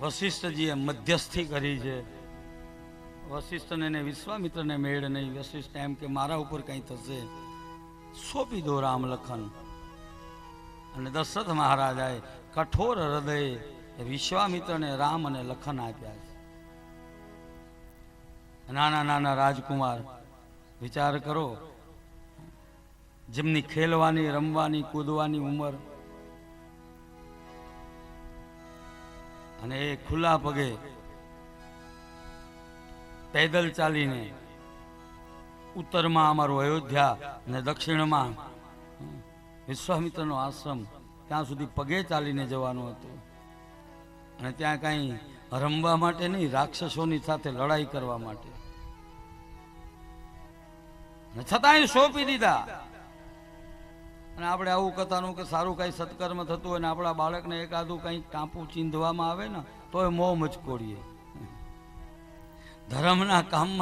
વશિષ્ઠજીએ મધ્યસ્થી કરી છે. વશિષ્ઠને ને વિશ્વામિત્રને મેળ નહીં. વશિષ્ઠ એમ કે મારા ઉપર કંઈ થશે, સોંપી દો રામ લખન. અને દશરથ મહારાજાએ કઠોર હૃદયે વિશ્વામિત્રને રામ અને લખન આપ્યા છે. નાના નાના રાજકુમાર, વિચાર કરો, જેમની ખેલવાની, રમવાની, કૂદવાની ઉંમર, અને એ ખુલ્લા પગે પેદલ ચાલીને ઉત્તરમાં અમારું અયોધ્યા અને દક્ષિણમાં વિશ્વામિત્રનો આશ્રમ, ત્યાં સુધી પગે ચાલીને જવાનું હતું. અને ત્યાં કાંઈ રમવા માટે નહીં, રાક્ષસોની સાથે લડાઈ કરવા માટે. છતાંય સોંપી દીધા. અને આપણે આવું કથાનું કે સારું કઈ સત્કર્મ થતું હોય ને આપણા બાળકને એકાદું કઈ ટાંપું ચીંધવામાં આવે ને તોય મોં મચકોડીએ. ધર્મના કામમાં